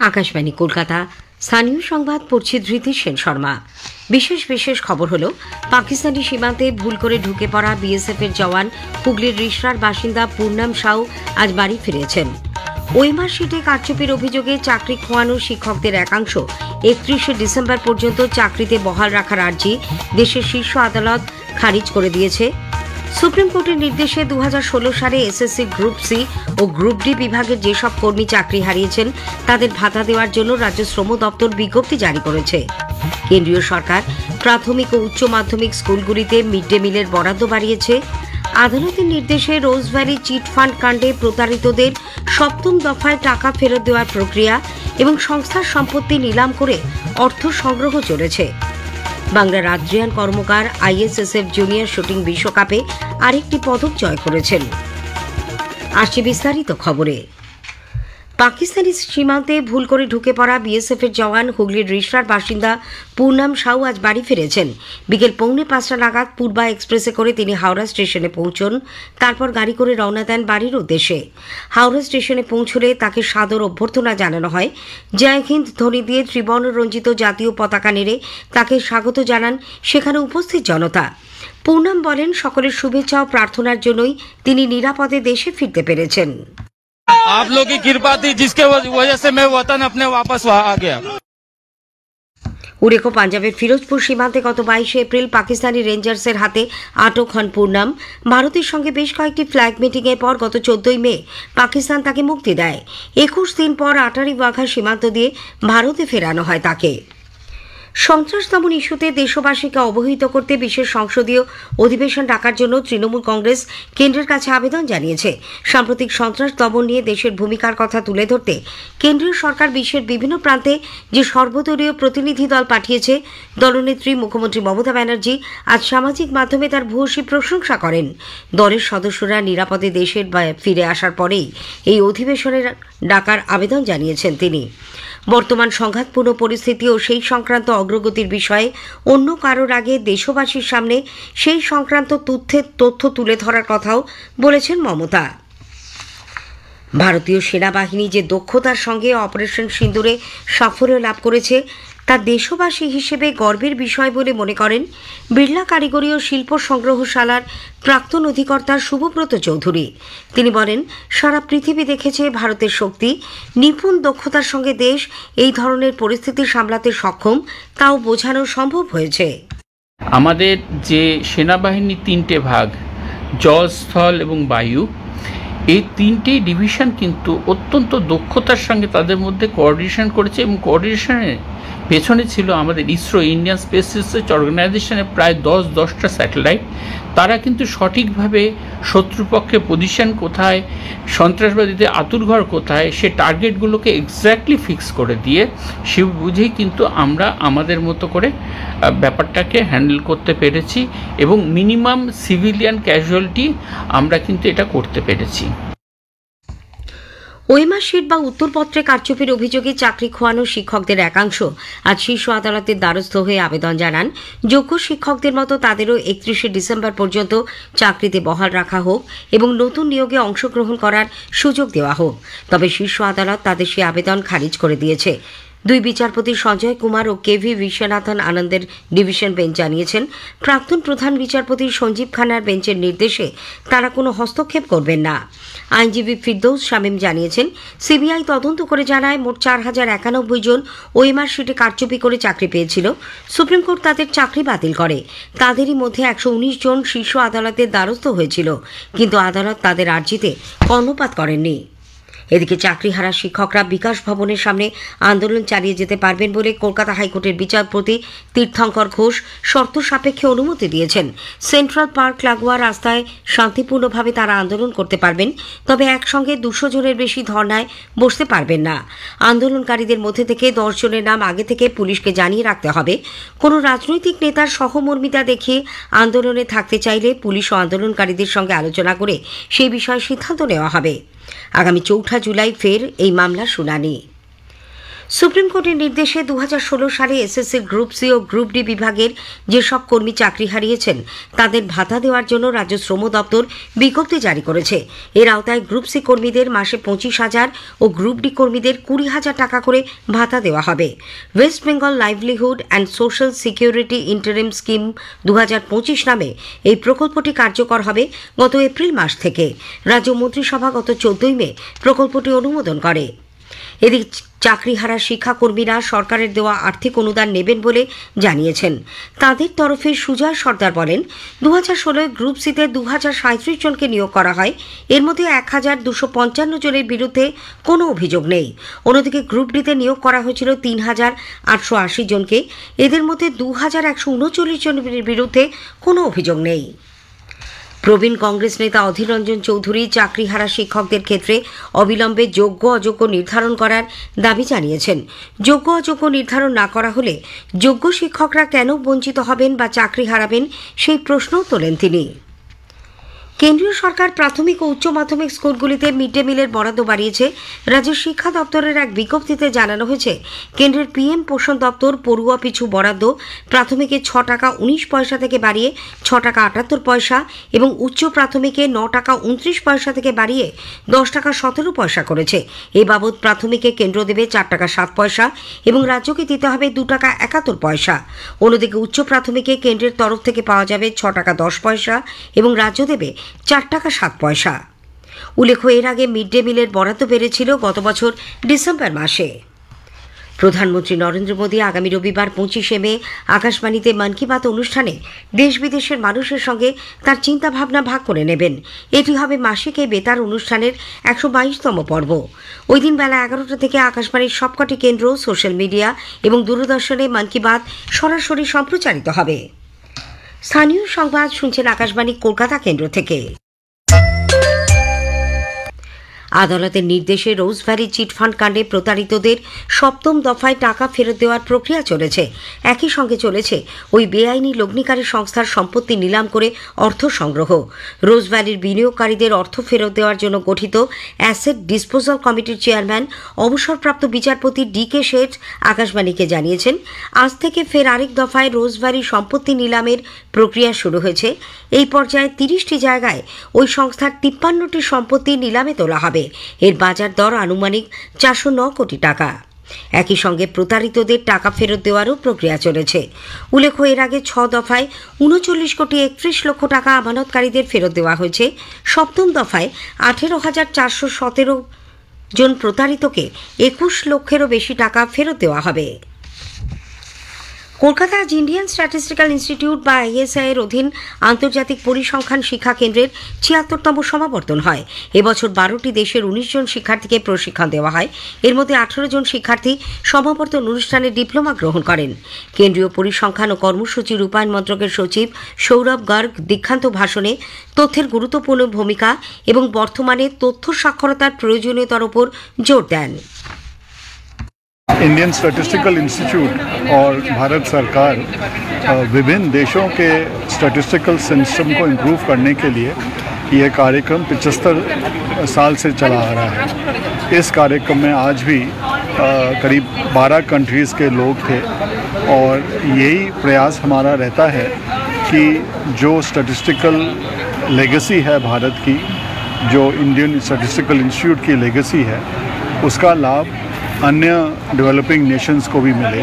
আকাশবাণী কলকাতা। স্থানীয় সংবাদ পড়ছে ধৃতি সেন শর্মা। বিশেষ খবর হলো, পাকিস্তানি সীমান্তে ভুল করে ঢুকে পড়া বিএসএফ এর জওয়ান হুগলির রিষড়ার বাসিন্দা পূর্ণাম সাউ আজ বাড়ি ফিরেছেন। ওএমআর শিটে কারচুপির অভিযোগে চাকরি খোয়ানো শিক্ষকদের একাংশ 31শে ডিসেম্বর পর্যন্ত চাকরিতে বহাল রাখার আর্জি দেশের শীর্ষ আদালত খারিজ করে দিয়েছে। সুপ্রিম কোর্টের নির্দেশে 2016 সালে এসএসসি গ্রুপ সি ও গ্রুপ ডি বিভাগের যেসব কর্মী চাকরি হারিয়েছেন তাদের ভাতা দেওয়ার জন্য রাজ্য শ্রম দপ্তর বিজ্ঞপ্তি জারি করেছে। কেন্দ্রীয় সরকার প্রাথমিক ও উচ্চ মাধ্যমিক স্কুলগুলিতে মিড ডে মিলের বরাদ্দ বাড়িয়েছে। আদালতের নির্দেশে রোজভ্যালি চিটফান্ড কাণ্ডে প্রতারিতদের 7ম দফায় টাকা ফেরত দেওয়ার প্রক্রিয়া এবং সংস্থার সম্পত্তি নিলাম করে অর্থ সংগ্রহ চলেছে। বাংলার আদ্রিয়ান কর্মকার আইএসএসএফ জুনিয়র শুটিং বিশ্বকাপে আরেকটি পদক জয় করেছেন। আসছে বিস্তারিত খবরে। পাকিস্তানি সীমান্তে ভুল করে ঢুকে পড়া বিএসএফ এর জওয়ান হুগলির রিষড়ার বাসিন্দা পূর্ণাম সাউ আজ বাড়ি ফিরেছেন। বিকেল 4:45 নাগাদ পূর্বা এক্সপ্রেসে করে তিনি হাওড়া স্টেশনে পৌঁছন। তারপর গাড়ি করে রওনা দেন বাড়ির উদ্দেশ্যে। হাওড়া স্টেশনে পৌঁছলে তাকে সাদর অভ্যর্থনা জানানো হয়। জয় হিন্দ ধ্বনি দিয়ে ত্রিবর্ণ রঞ্জিত জাতীয় পতাকা নেড়ে তাকে স্বাগত জানান সেখানে উপস্থিত জনতা। পূর্ণাম বলেন, সকলের শুভেচ্ছা ও প্রার্থনার জন্যই তিনি নিরাপদে দেশে ফিরতে পেরেছেন। आप लोग की कृपा थी जिसके वजह से मैं वतन अपने वापस आ गया। উল্লেখ্য, পাঞ্জাবের ফিরোজপুর সীমান্তে গত 22শে এপ্রিল পাকিস্তানি রেঞ্জার্সের হাতে আটক হন পূর্ণাম। ভারতের সঙ্গে বেশ কয়েকটি ফ্ল্যাগ মিটিংয়ের পর গত 14ই মে পাকিস্তান তাকে মুক্তি দেয়। 21 দিন পর আটারি ওয়াঘা সীমান্ত দিয়ে ভারতে ফেরানো হয় তাকে। সন্ত্রাস দমন ইস্যুতে দেশবাসীকে অবহিত করতে বিশেষ সংসদীয় অধিবেশন ডাকার জন্য তৃণমূল কংগ্রেস কেন্দ্রের কাছে আবেদন জানিয়েছে। সাম্প্রতিক সন্ত্রাস দমন নিয়ে দেশের ভূমিকার কথা তুলে ধরতে কেন্দ্রীয় সরকার বিশ্বের বিভিন্ন প্রান্তে যে সর্বদলীয় প্রতিনিধি দল পাঠিয়েছে, দলনেত্রী মুখ্যমন্ত্রী মমতা ব্যানার্জি আজ সামাজিক মাধ্যমে তার ভূয়সী প্রশংসা করেন। দলের সদস্যরা নিরাপদে দেশের ফিরে আসার পরেই এই অধিবেশনের ডাকার আবেদন জানিয়েছেন তিনি। বর্তমান সংঘাতপূর্ণ পরিস্থিতি ও সেই সংক্রান্ত অগ্রগতির বিষয়ে অন্য কারোর আগে দেশবাসীর সামনে সেই সংক্রান্ত তথ্য তুলে ধরার কথাও বলেছেন মমতা। ভারতীয় সেনাবাহিনী যে দক্ষতার সঙ্গে অপারেশন সিন্দুরে সাফল্য লাভ করেছে তা দেশবাসী হিসেবে গর্বের বিষয় বলে মনে করেন বিড়লা কারিগরি ও শিল্প সংগ্রহশালার প্রাক্তন অধিকর্তা শুভব্রত চৌধুরী। তিনি বলেন, সারা পৃথিবী দেখেছে ভারতের শক্তি, নিপুণ দক্ষতার সঙ্গে দেশ এই ধরনের পরিস্থিতি সামলাতে সক্ষম, তাও বোঝানো সম্ভব হয়েছে। আমাদের যে সেনাবাহিনী 3টে ভাগ, জল, স্থল এবং বায়ু, এই 3টেই ডিভিশন কিন্তু অত্যন্ত দক্ষতার সঙ্গে তাদের মধ্যে কোঅর্ডিনেশন করেছে এবং কোঅর্ডিনেশনের পেছনে ছিল আমাদের ইসরো, ইন্ডিয়ান স্পেস রিসার্চ অর্গানাইজেশনের প্রায় 10টা স্যাটেলাইট। তারা কিন্তু সঠিকভাবে শত্রুপক্ষের পজিশন কোথায়, সন্ত্রাসবাদীদের আতুরঘর কোথায়, সে টার্গেটগুলোকে এক্স্যাক্টলি ফিক্স করে দিয়ে সে বুঝেই কিন্তু আমরা আমাদের মতো করে ব্যাপারটাকে হ্যান্ডেল করতে পেরেছি এবং মিনিমাম সিভিলিয়ান ক্যাজুয়ালিটি আমরা কিন্তু এটা করতে পেরেছি। ওএমআর শিট বা উত্তরপত্রে কারচুপির অভিযোগে চাকরি খোয়ানো শিক্ষকদের একাংশ আজ শীর্ষ আদালতের দ্বারস্থ হয়ে আবেদন জানান, যোগ্য শিক্ষকদের মতো তাদেরও 31শে ডিসেম্বর পর্যন্ত চাকরিতে বহাল রাখা হোক এবং নতুন নিয়োগে অংশগ্রহণ করার সুযোগ দেওয়া হোক। তবে শীর্ষ আদালত তাদের সেই আবেদন খারিজ করে দিয়েছে। দুই বিচারপতি সঞ্জয় কুমার ও কেভি বিশ্বনাথন আনন্দের ডিভিশন বেঞ্চ জানিয়েছেন, প্রাক্তন প্রধান বিচারপতি সঞ্জীব খান্নার বেঞ্চের নির্দেশে তারা কোনো হস্তক্ষেপ করবেন না। আইনজীবী ফিরদৌস শামীম জানিয়েছেন, সিবিআই তদন্ত করে জানায় মোট 4091 জন ওএমআর শিটে কারচুপি করে চাকরি পেয়েছিল। সুপ্রিম কোর্ট তাদের চাকরি বাতিল করে। তাদেরই মধ্যে 119 জন শীর্ষ আদালতের দ্বারস্থ হয়েছিল, কিন্তু আদালত তাদের আর্জিতে কর্ণপাত করেননি। এদিকে চাকরিহারা শিক্ষকরা বিকাশ ভবনের সামনে আন্দোলন চালিয়ে যেতে পারবেন বলে কলকাতা হাইকোর্টের বিচারপতি তীর্থঙ্কর ঘোষ শর্ত সাপেক্ষে অনুমতি দিয়েছেন। সেন্ট্রাল পার্ক লাগোয়া রাস্তায় শান্তিপূর্ণভাবে তারা আন্দোলন করতে পারবেন, তবে একসঙ্গে 200 জনের বেশি ধর্নায় বসতে পারবেন না। আন্দোলনকারীদের মধ্যে থেকে 10 জনের নাম আগে থেকে পুলিশকে জানিয়ে রাখতে হবে। কোনো রাজনৈতিক নেতার সহমর্মিতা দেখিয়ে আন্দোলনে থাকতে চাইলে পুলিশ ও আন্দোলনকারীদের সঙ্গে আলোচনা করে সেই বিষয়ে সিদ্ধান্ত নেওয়া হবে। আগামী 4 জুলাই ফের এই মামলার শুনানি। সুপ্রিম কোর্টের নির্দেশে 2016 সালে এসএসসি গ্রুপ সি ও গ্রুপ ডি বিভাগের যেসব কর্মী চাকরি হারিয়েছেন তাদের ভাতা দেওয়ার জন্য রাজ্য শ্রম দপ্তর বিজ্ঞপ্তি জারি করেছে। এর আওতায় গ্রুপ সি কর্মীদের মাসে 25,000 ও গ্রুপ ডি কর্মীদের 20,000 টাকা করে ভাতা দেওয়া হবে। West Bengal livelihood and social security interim scheme 2025 নামে এই প্রকল্পটি কার্যকর হবে গত এপ্রিল মাস থেকে। রাজ্য মন্ত্রিসভা গত 14 মে প্রকল্পটি অনুমোদন করে। এদিকে চাকরিহারা শিক্ষাকর্মীরা সরকারের দেওয়া আর্থিক অনুদান নেবেন বলে জানিয়েছেন। তাদের তরফে সুজয় সর্দার বলেন, 2016 গ্রুপ সিতে 2037 জনকে নিয়োগ করা হয়। এর মধ্যে 1,255 জনের বিরুদ্ধে কোনো অভিযোগ নেই। অন্যদিকে গ্রুপ ডিতে নিয়োগ করা হয়েছিল 3,880 জনকে। এদের মধ্যে 2,139 জনের বিরুদ্ধে কোনো অভিযোগ নেই। প্রবীণ কংগ্রেস নেতা অধীর রঞ্জন চৌধুরী চাকরিহারা শিক্ষকদের ক্ষেত্রে অবিলম্বে যোগ্য অযোগ্য নির্ধারণ করার দাবি জানিয়েছেন। যোগ্য অযোগ্য নির্ধারণ না করা হলে যোগ্য শিক্ষকরা কেন বঞ্চিত হবেন বা চাকরি হারাবেন সেই প্রশ্নও তোলেন তিনি। কেন্দ্রীয় সরকার প্রাথমিক ও উচ্চ মাধ্যমিক স্কুলগুলিতে মিড ডে মিলের বরাদ্দ বাড়িয়েছে। রাজ্যের শিক্ষা দপ্তরের এক বিজ্ঞপ্তিতে জানানো হয়েছে, কেন্দ্রের পিএম পোষণ দপ্তর পড়ুয়া পিছু বরাদ্দ প্রাথমিকে 6 টাকা 19 পয়সা থেকে বাড়িয়ে 6 টাকা 78 পয়সা এবং উচ্চ প্রাথমিকে 9 টাকা 29 পয়সা থেকে বাড়িয়ে 10 টাকা 17 পয়সা করেছে। এ বাবদ প্রাথমিকে কেন্দ্র দেবে 4 টাকা 7 পয়সা এবং রাজ্যকে দিতে হবে 2 টাকা 71 পয়সা। অন্যদিকে উচ্চ প্রাথমিকে কেন্দ্রের তরফ থেকে পাওয়া যাবে 6 টাকা 10 পয়সা এবং রাজ্য দেবে 4 টাকা 7 পয়সা। উল্লেখ্য, এর আগে মিড ডে মিলের বরাদ্দ বেড়েছিল গত বছর ডিসেম্বর মাসে। প্রধানমন্ত্রী নরেন্দ্র মোদী আগামী রবিবার 25 মে আকাশবাণীতে মন কি বাত অনুষ্ঠানে দেশ বিদেশের মানুষের সঙ্গে তার চিন্তাভাবনা ভাগ করে নেবেন। এটি হবে মাসিক এই বেতার অনুষ্ঠানের 122তম পর্ব। ওই দিন বেলা 11টা থেকে আকাশবাণীর সবকটি কেন্দ্র, সোশ্যাল মিডিয়া এবং দূরদর্শনে মন কি বাত সরাসরি সম্প্রচারিত হবে। স্থানীয় সংবাদ শুনছেন আকাশবাণী কলকাতা কেন্দ্র থেকে। আদালতের নির্দেশে রোজভ্যালি চিটফান্ড কাণ্ডে প্রতারিতদের 7ম দফায় টাকা ফেরত দেওয়ার প্রক্রিয়া চলেছে। একই সঙ্গে চলেছে ওই বেআইনি লগ্নিকারী সংস্থার সম্পত্তি নিলাম করে অর্থ সংগ্রহ। রোজভ্যালির বিনিয়োগকারীদের অর্থ ফেরত দেওয়ার জন্য গঠিত অ্যাসেট ডিসপোজাল কমিটির চেয়ারম্যান অবসরপ্রাপ্ত বিচারপতি ডি.কে. শেঠ আকাশবাণীকে জানিয়েছেন, আজ থেকে ফের আরেক দফায় রোজভ্যালি সম্পত্তি নিলামের প্রক্রিয়া শুরু হয়েছে। এই পর্যায়ে 30টি জায়গায় ওই সংস্থার 53টি সম্পত্তি নিলামে তোলা হবে। এর বাজার দর আনুমানিক 409 কোটি টাকা। একই সঙ্গে প্রতারিতদের টাকা ফেরত দেওয়ারও প্রক্রিয়া চলেছে। উল্লেখ্য, এর আগে 6 দফায় 39 কোটি 31 লক্ষ টাকা আমানতকারীদের ফেরত দেওয়া হয়েছে। 7ম দফায় 18,417 জন প্রতারিতকে 21 লক্ষেরও বেশি টাকা ফেরত দেওয়া হবে। কলকাতা আজ ইন্ডিয়ান স্ট্যাটিস্টিক্যাল ইনস্টিটিউট বা আইএসআই এর অধীন আন্তর্জাতিক পরিসংখ্যান শিক্ষা কেন্দ্রের 76তম সমাবর্তন হয়। এবছর 12টি দেশের 19 জন শিক্ষার্থীকে প্রশিক্ষণ দেওয়া হয়। এর মধ্যে 18 জন শিক্ষার্থী সমাবর্তন অনুষ্ঠানে ডিপ্লোমা গ্রহণ করেন। কেন্দ্রীয় পরিসংখ্যান ও কর্মসূচি রূপায়ণ মন্ত্রকের সচিব সৌরভ গার্গ দীক্ষান্ত ভাষণে তথ্যের গুরুত্বপূর্ণ ভূমিকা এবং বর্তমানে তথ্য সাক্ষরতার প্রয়োজনীয়তার উপর জোর দেন। इंडियन स्टैटिस्टिकल इंस्टीट्यूट और भारत सरकार विभिन्न देशों के स्टैटिस्टिकल सिस्टम को इम्प्रूव करने के लिए ये कार्यक्रम 75 साल से चला आ रहा है। इस कार्यक्रम में आज भी करीब 12 कंट्रीज़ के लोग थे और यही प्रयास हमारा रहता है कि जो स्टैटिस्टिकल लेगेसी है भारत की, जो इंडियन स्टैटिस्टिकल इंस्टीट्यूट की लेगेसी है, उसका लाभ अन्य डेवलपिंग नेशंस को भी मिले।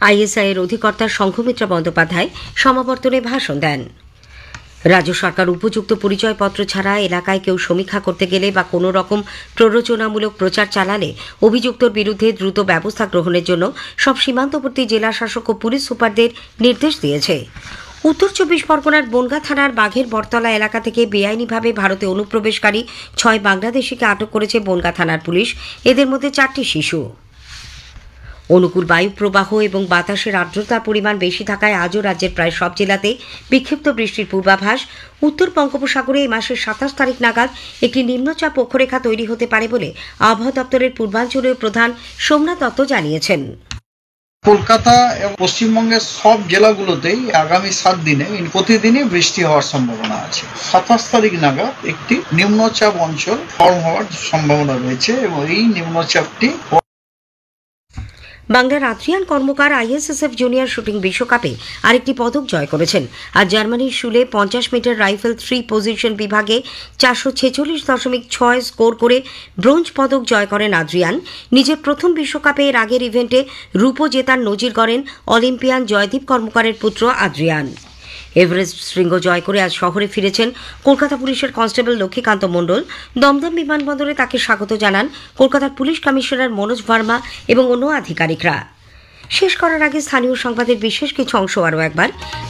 আইএসআই এর অধিকর্তা সংঘমিত্রা বন্দ্যোপাধ্যায় সমাবর্তনে ভাষণ দেন। রাজ্য সরকার উপযুক্ত পরিচয়পত্র ছাড়া এলাকায় কেউ সমীক্ষা করতে গেলে বা কোনো রকম প্ররোচনামূলক প্রচার চালালে অভিযুক্তর বিরুদ্ধে দ্রুত ব্যবস্থা গ্রহণের জন্য সব সীমান্তবর্তী জেলা শাসক ও পুলিশ সুপারদের নির্দেশ দিয়েছে। উত্তর 24 পরগনার বনগাঁ থানার বাঘের বটতলা এলাকা থেকে বেআইনিভাবে ভারতে অনুপ্রবেশকারী 6 বাংলাদেশিকে আটক করেছে বনগাঁ থানার পুলিশ। এদের মধ্যে 4টি শিশু। অনুকূল বায়ু প্রবাহ এবং বাতাসের আর্দ্রতার পরিমাণ বেশি থাকায় আজও রাজ্যের প্রায় সব জেলাতে বিক্ষিপ্ত বৃষ্টির পূর্বাভাস। উত্তর বঙ্গোপসাগরে এই মাসের 27 তারিখ নাগাদ একটি নিম্নচাপ অক্ষরেখা তৈরি হতে পারে বলে আবহাওয়া দপ্তরের পূর্বাঞ্চলীয় প্রধান সোমনাথ দত্ত জানিয়েছেন। কলকাতা এবং পশ্চিমবঙ্গের সব জেলাগুলোতেই আগামী 7 দিনে প্রতিদিনই বৃষ্টি হওয়ার সম্ভাবনা আছে। 27 তারিখ নাগাদ একটি নিম্নচাপ অঞ্চল ফর্ম হওয়ার সম্ভাবনা রয়েছে এবং এই নিম্নচাপটি বাংলার আদ্রিয়ান কর্মকার আইএসএসএফ জুনিয়র শুটিং বিশ্বকাপে আরেকটি পদক জয় করেছেন। আজ জার্মানির শুলে 50 মিটার রাইফেল 3 পজিশন বিভাগে 446.6 স্কোর করে ব্রোঞ্জ পদক জয় করেন আদ্রিয়ান। নিজের প্রথম বিশ্বকাপে এর আগের ইভেন্টে রূপো জেতার নজির গড়েন অলিম্পিয়ান জয়দীপ কর্মকারের পুত্র আদ্রিয়ান। এভারেস্ট শৃঙ্গ জয় করে আজ শহরে ফিরেছেন কলকাতা পুলিশের কনস্টেবল লক্ষ্মীকান্ত মণ্ডল। দমদম বিমানবন্দরে তাকে স্বাগত জানান কলকাতার পুলিশ কমিশনার মনোজ ভার্মা এবং অন্য আধিকারিকরা। শেষ করার আগে স্থানীয় সংবাদের বিশেষ কিছু অংশ আরও একবার।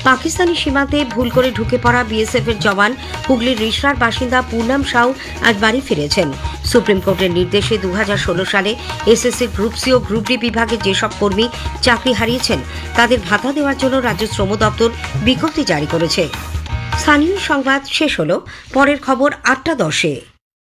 পাকিস্তানি সীমান্তে ভুল করে ঢুকে পড়া বিএসএফ এর জওয়ান হুগলির রিষড়ার বাসিন্দা পূর্ণাম সাউ আজ বাড়ি ফিরেছেন। সুপ্রিম কোর্টের নির্দেশে 2016 সালে এসএসসি গ্রুপ সি ও গ্রুপ ডি বিভাগে যেসব কর্মী চাকরি হারিয়েছেন তাদের ভাতা দেওয়ার জন্য রাজ্য শ্রম দপ্তর বিজ্ঞপ্তি জারি করেছে। স্থানীয় সংবাদ শেষ হলো। পরের খবর 8:10-এ।